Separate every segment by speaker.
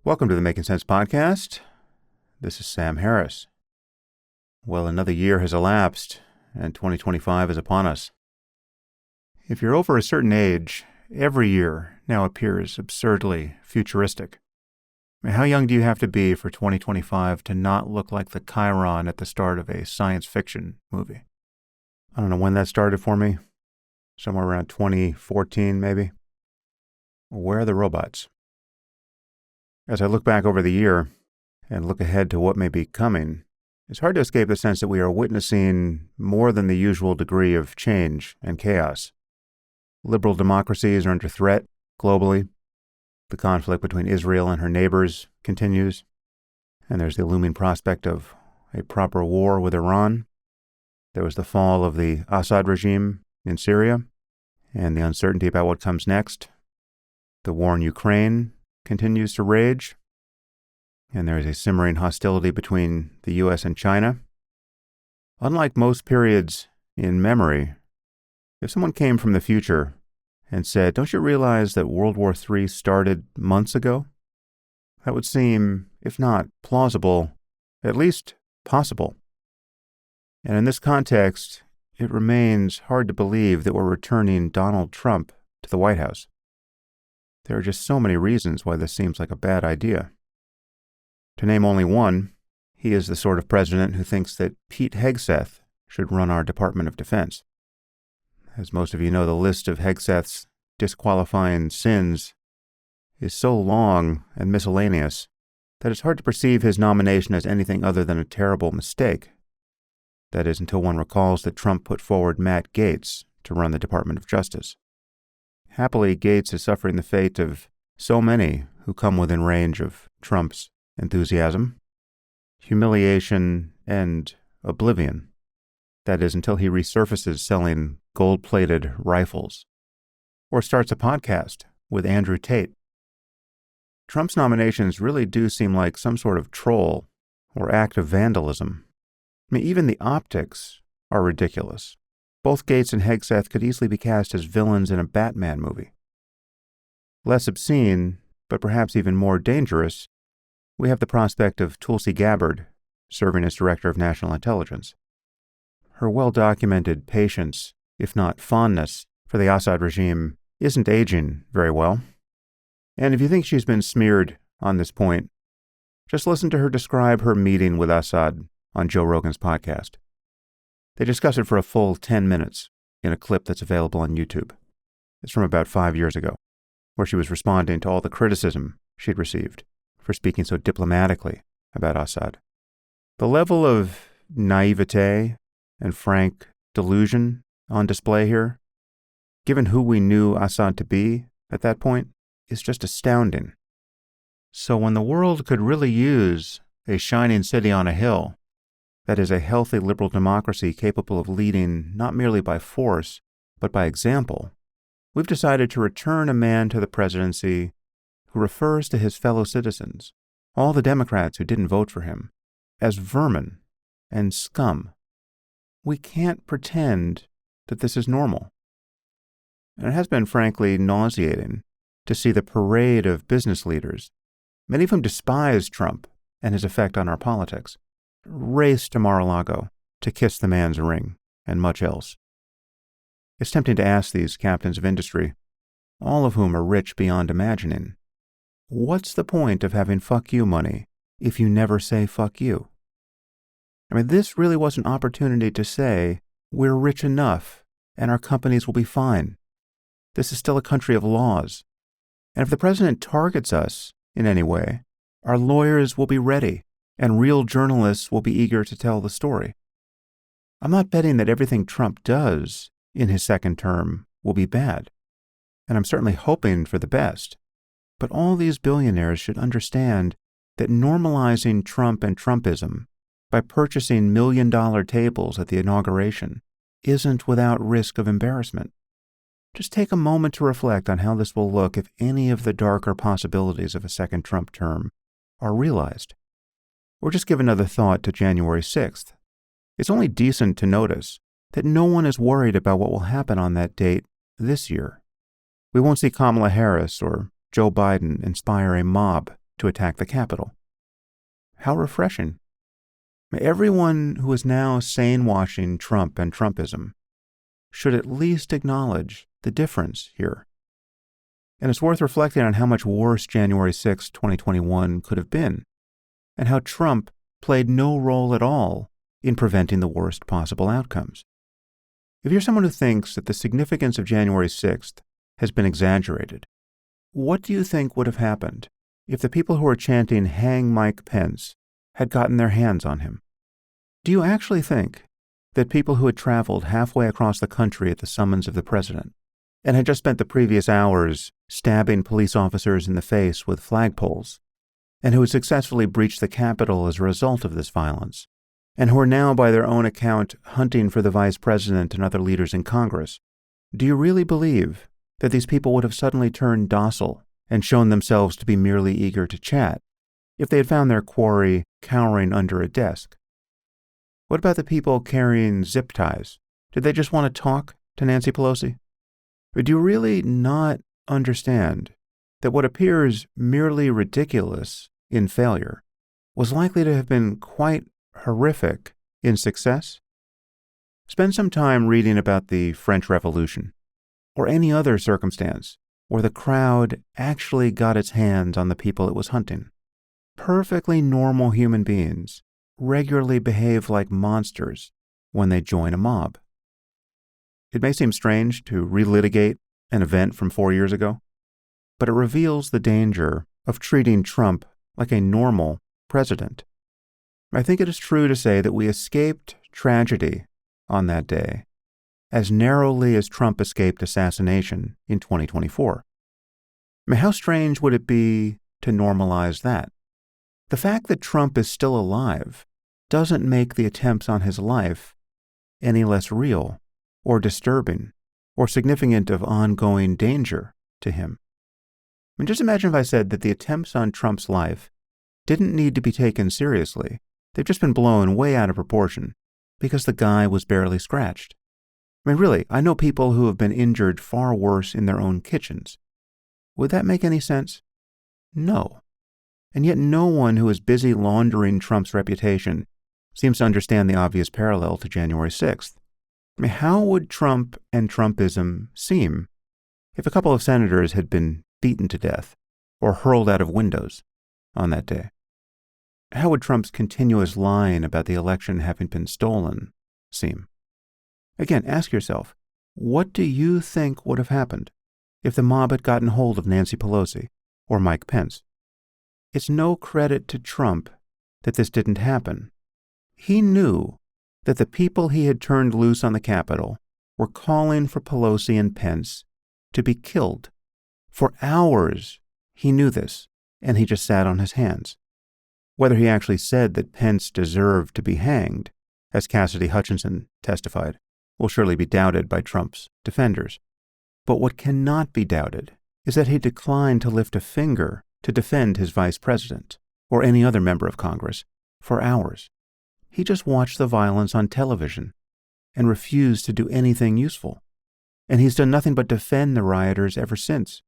Speaker 1: Welcome to the Making Sense podcast. This is Sam Harris. Well, another year has elapsed, and 2025 is upon us. If you're over a certain age, every year now appears absurdly futuristic. I mean, how young do you have to be for 2025 to not look like the Chiron at the start of a science fiction movie? I don't know when that started for me. Somewhere around 2014, maybe. Where are the robots? As I look back over the year and look ahead to what may be coming, it's hard to escape the sense that we are witnessing more than the usual degree of change and chaos. Liberal democracies are under threat globally. The conflict between Israel and her neighbors continues, and there's the looming prospect of a proper war with Iran. There was the fall of the Assad regime in Syria, and the uncertainty about what comes next. The war in Ukraine continues to rage, and there is a simmering hostility between the U.S. and China. Unlike most periods in memory, if someone came from the future and said, "Don't you realize that World War III started months ago?" that would seem, if not plausible, at least possible. And in this context, it remains hard to believe that we're returning Donald Trump to the White House. There are just so many reasons why this seems like a bad idea. To name only one, he is the sort of president who thinks that Pete Hegseth should run our Department of Defense. As most of you know, the list of Hegseth's disqualifying sins is so long and miscellaneous that it's hard to perceive his nomination as anything other than a terrible mistake. That is, until one recalls that Trump put forward Matt Gaetz to run the Department of Justice. Happily, Gaetz is suffering the fate of so many who come within range of Trump's enthusiasm: humiliation and oblivion. That is, until he resurfaces selling gold-plated rifles or starts a podcast with Andrew Tate. Trump's nominations really do seem like some sort of troll or act of vandalism. I mean, even the optics are ridiculous. Both Gaetz and Hegseth could easily be cast as villains in a Batman movie. Less obscene, but perhaps even more dangerous, we have the prospect of Tulsi Gabbard serving as Director of National Intelligence. Her well-documented patience, if not fondness, for the Assad regime isn't aging very well. And if you think she's been smeared on this point, just listen to her describe her meeting with Assad on Joe Rogan's podcast. They discuss it for a full 10 minutes in a clip that's available on YouTube. It's from about 5 years ago, where she was responding to all the criticism she'd received for speaking so diplomatically about Assad. The level of naivete and frank delusion on display here, given who we knew Assad to be at that point, is just astounding. So when the world could really use a shining city on a hill, that is, a healthy liberal democracy capable of leading not merely by force, but by example, we've decided to return a man to the presidency who refers to his fellow citizens, all the Democrats who didn't vote for him, as vermin and scum. We can't pretend that this is normal. And it has been, frankly, nauseating to see the parade of business leaders, many of whom despise Trump and his effect on our politics, race to Mar-a-Lago to kiss the man's ring and much else. It's tempting to ask these captains of industry, all of whom are rich beyond imagining, what's the point of having fuck you money if you never say fuck you? I mean, this really was an opportunity to say, we're rich enough and our companies will be fine. This is still a country of laws. And if the president targets us in any way, our lawyers will be ready and real journalists will be eager to tell the story. I'm not betting that everything Trump does in his second term will be bad, and I'm certainly hoping for the best. But all these billionaires should understand that normalizing Trump and Trumpism by purchasing million-dollar tables at the inauguration isn't without risk of embarrassment. Just take a moment to reflect on how this will look if any of the darker possibilities of a second Trump term are realized. Or just give another thought to January 6th. It's only decent to notice that no one is worried about what will happen on that date this year. We won't see Kamala Harris or Joe Biden inspire a mob to attack the Capitol. How refreshing. Everyone who is now sane-washing Trump and Trumpism should at least acknowledge the difference here. And it's worth reflecting on how much worse January 6, 2021 could have been, and how Trump played no role at all in preventing the worst possible outcomes. If you're someone who thinks that the significance of January 6th has been exaggerated, what do you think would have happened if the people who are chanting "Hang Mike Pence" had gotten their hands on him? Do you actually think that people who had traveled halfway across the country at the summons of the president and had just spent the previous hours stabbing police officers in the face with flagpoles, and who had successfully breached the Capitol as a result of this violence, and who are now, by their own account, hunting for the vice president and other leaders in Congress, do you really believe that these people would have suddenly turned docile and shown themselves to be merely eager to chat if they had found their quarry cowering under a desk? What about the people carrying zip ties? Did they just want to talk to Nancy Pelosi? Or do you really not understand that what appears merely ridiculous in failure was likely to have been quite horrific in success? Spend some time reading about the French Revolution or any other circumstance where the crowd actually got its hands on the people it was hunting. Perfectly normal human beings regularly behave like monsters when they join a mob. It may seem strange to relitigate an event from 4 years ago, but it reveals the danger of treating Trump like a normal president. I think it is true to say that we escaped tragedy on that day as narrowly as Trump escaped assassination in 2024. How strange would it be to normalize that? The fact that Trump is still alive doesn't make the attempts on his life any less real or disturbing or significant of ongoing danger to him. Just imagine if I said that the attempts on Trump's life didn't need to be taken seriously. They've just been blown way out of proportion because the guy was barely scratched. Really, I know people who have been injured far worse in their own kitchens. Would that make any sense? No. And yet no one who is busy laundering Trump's reputation seems to understand the obvious parallel to January 6th. How would Trump and Trumpism seem if a couple of senators had been beaten to death or hurled out of windows on that day? How would Trump's continuous lying about the election having been stolen seem? Again, ask yourself, what do you think would have happened if the mob had gotten hold of Nancy Pelosi or Mike Pence? It's no credit to Trump that this didn't happen. He knew that the people he had turned loose on the Capitol were calling for Pelosi and Pence to be killed. For hours, he knew this, and he just sat on his hands. Whether he actually said that Pence deserved to be hanged, as Cassidy Hutchinson testified, will surely be doubted by Trump's defenders. But what cannot be doubted is that he declined to lift a finger to defend his vice president or any other member of Congress for hours. He just watched the violence on television and refused to do anything useful. And he's done nothing but defend the rioters ever since,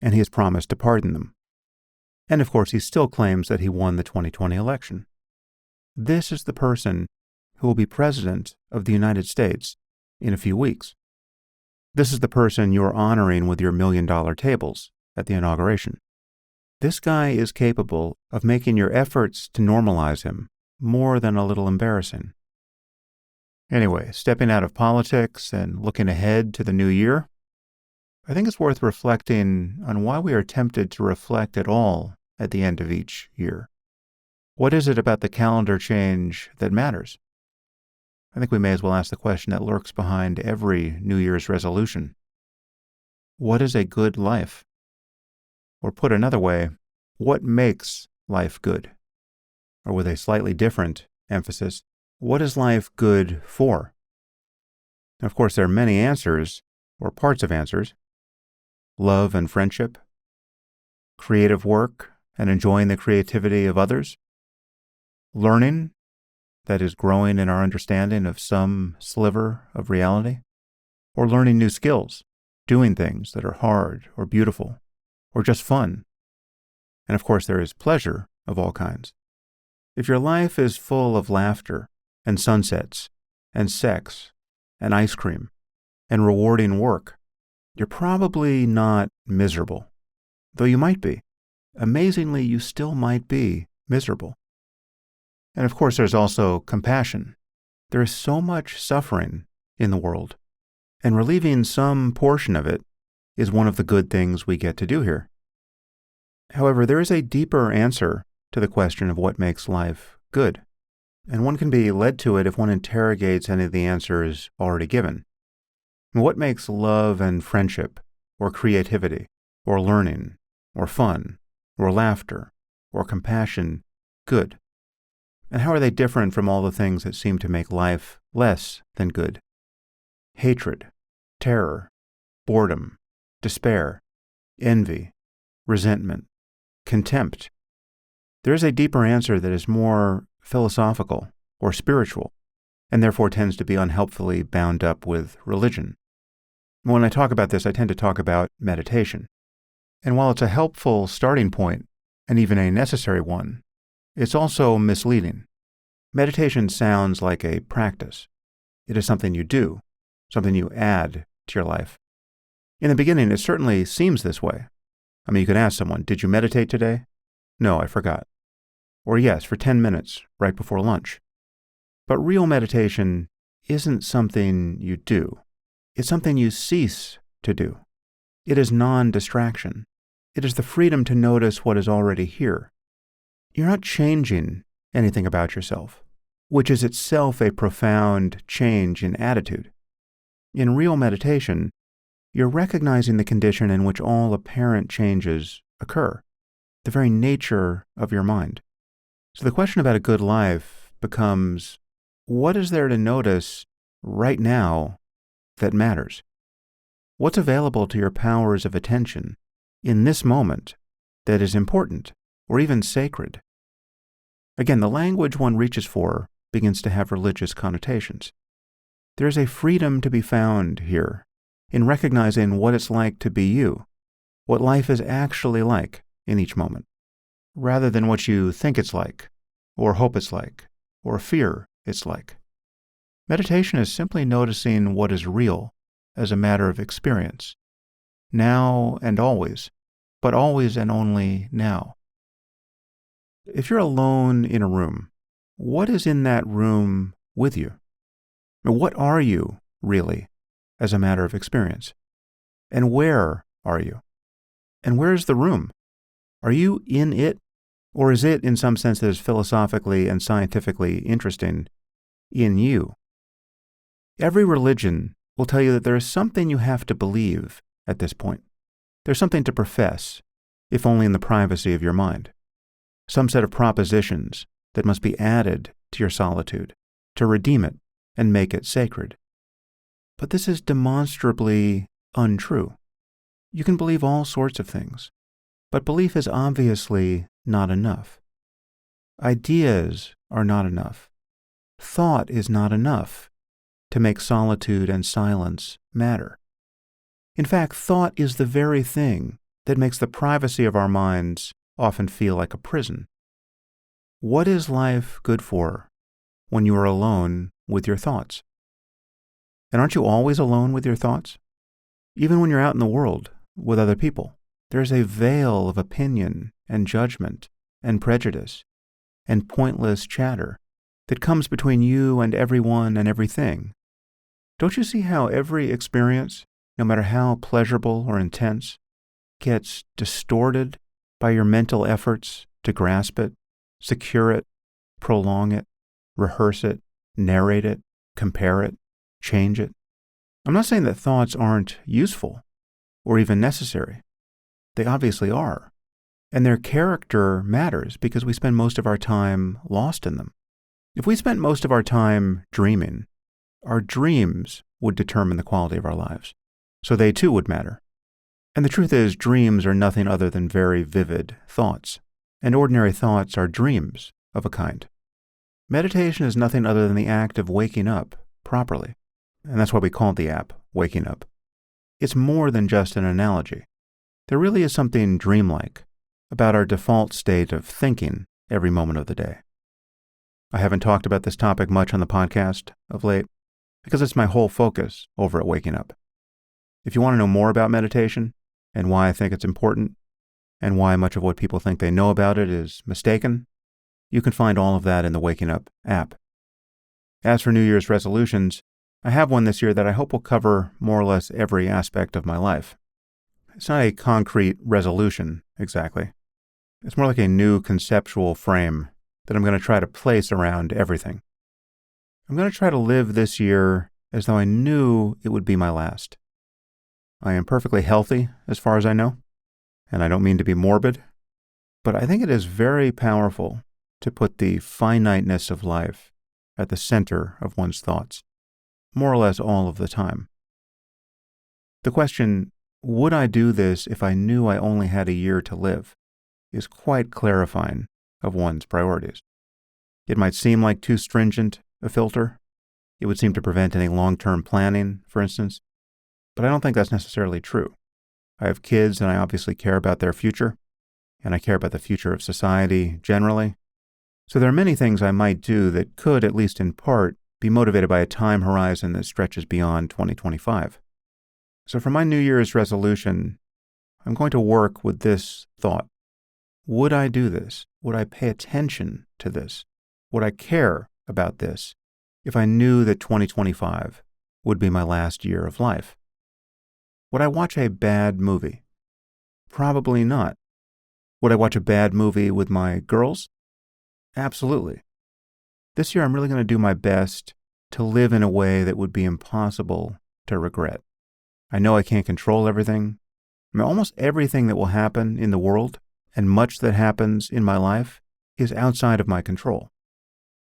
Speaker 1: and he has promised to pardon them. And of course, he still claims that he won the 2020 election. This is the person who will be president of the United States in a few weeks. This is the person you're honoring with your $1 million tables at the inauguration. This guy is capable of making your efforts to normalize him more than a little embarrassing. Anyway, stepping out of politics and looking ahead to the new year, I think it's worth reflecting on why we are tempted to reflect at all at the end of each year. What is it about the calendar change that matters? I think we may as well ask the question that lurks behind every New Year's resolution. What is a good life? Or put another way, what makes life good? Or with a slightly different emphasis, what is life good for? Now, of course, there are many answers, or parts of answers. Love and friendship, creative work and enjoying the creativity of others, learning, that is growing in our understanding of some sliver of reality, or learning new skills, doing things that are hard or beautiful or just fun. And of course, there is pleasure of all kinds. If your life is full of laughter and sunsets and sex and ice cream and rewarding work, you're probably not miserable, though you might be. Amazingly, you still might be miserable. And of course, there's also compassion. There is so much suffering in the world, and relieving some portion of it is one of the good things we get to do here. However, there is a deeper answer to the question of what makes life good, and one can be led to it if one interrogates any of the answers already given. What makes love and friendship, or creativity, or learning, or fun, or laughter, or compassion good? And how are they different from all the things that seem to make life less than good? Hatred, terror, boredom, despair, envy, resentment, contempt. There is a deeper answer that is more philosophical or spiritual, and therefore tends to be unhelpfully bound up with religion. When I talk about this, I tend to talk about meditation. And while it's a helpful starting point, and even a necessary one, it's also misleading. Meditation sounds like a practice. It is something you do, something you add to your life. In the beginning, it certainly seems this way. I mean, you can ask someone, did you meditate today? No, I forgot. Or yes, for 10 minutes, right before lunch. But real meditation isn't something you do. It's something you cease to do. It is non-distraction. It is the freedom to notice what is already here. You're not changing anything about yourself, which is itself a profound change in attitude. In real meditation, you're recognizing the condition in which all apparent changes occur, the very nature of your mind. So the question about a good life becomes, what is there to notice right now that matters? What's available to your powers of attention in this moment that is important or even sacred? Again, the language one reaches for begins to have religious connotations. There is a freedom to be found here in recognizing what it's like to be you, what life is actually like in each moment, rather than what you think it's like, or hope it's like, or fear it's like. Meditation is simply noticing what is real as a matter of experience, now and always, but always and only now. If you're alone in a room, what is in that room with you? Or what are you, really, as a matter of experience? And where are you? And where is the room? Are you in it? Or is it, in some sense that is philosophically and scientifically interesting, in you? Every religion will tell you that there is something you have to believe at this point. There's something to profess, if only in the privacy of your mind. Some set of propositions that must be added to your solitude to redeem it and make it sacred. But this is demonstrably untrue. You can believe all sorts of things, but belief is obviously not enough. Ideas are not enough. Thought is not enough to make solitude and silence matter. In fact, thought is the very thing that makes the privacy of our minds often feel like a prison. What is life good for when you are alone with your thoughts? And aren't you always alone with your thoughts? Even when you're out in the world with other people, there's a veil of opinion and judgment and prejudice and pointless chatter that comes between you and everyone and everything. Don't you see how every experience, no matter how pleasurable or intense, gets distorted by your mental efforts to grasp it, secure it, prolong it, rehearse it, narrate it, compare it, change it? I'm not saying that thoughts aren't useful or even necessary. They obviously are. And their character matters because we spend most of our time lost in them. If we spent most of our time dreaming, our dreams would determine the quality of our lives. So they too would matter. And the truth is, dreams are nothing other than very vivid thoughts. And ordinary thoughts are dreams of a kind. Meditation is nothing other than the act of waking up properly. And that's why we call the app Waking Up. It's more than just an analogy. There really is something dreamlike about our default state of thinking every moment of the day. I haven't talked about this topic much on the podcast of late because it's my whole focus over at Waking Up. If you want to know more about meditation and why I think it's important and why much of what people think they know about it is mistaken, you can find all of that in the Waking Up app. As for New Year's resolutions, I have one this year that I hope will cover more or less every aspect of my life. It's not a concrete resolution, exactly. It's more like a new conceptual frame that I'm going to try to place around everything. I'm going to try to live this year as though I knew it would be my last. I am perfectly healthy as far as I know, and I don't mean to be morbid, but I think it is very powerful to put the finiteness of life at the center of one's thoughts, more or less all of the time. The question, would I do this if I knew I only had a year to live, is quite clarifying of one's priorities. It might seem like too stringent a filter. It would seem to prevent any long-term planning, for instance, but I don't think that's necessarily true. I have kids and I obviously care about their future, and I care about the future of society generally. So there are many things I might do that could, at least in part, be motivated by a time horizon that stretches beyond 2025. So for my New Year's resolution, I'm going to work with this thought. Would I do this? Would I pay attention to this? Would I care about this if I knew that 2025 would be my last year of life? Would I watch a bad movie? Probably not. Would I watch a bad movie with my girls? Absolutely. This year I'm really going to do my best to live in a way that would be impossible to regret. I know I can't control everything. I mean, almost everything that will happen in the world and much that happens in my life is outside of my control.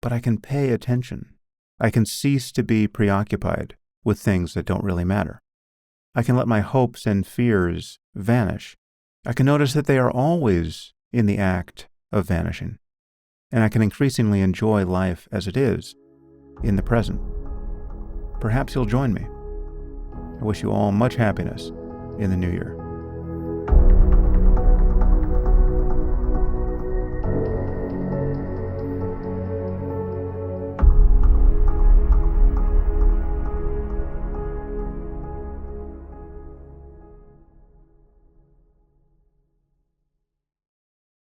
Speaker 1: But I can pay attention. I can cease to be preoccupied with things that don't really matter. I can let my hopes and fears vanish. I can notice that they are always in the act of vanishing. And I can increasingly enjoy life as it is in the present. Perhaps you'll join me. I wish you all much happiness in the new year.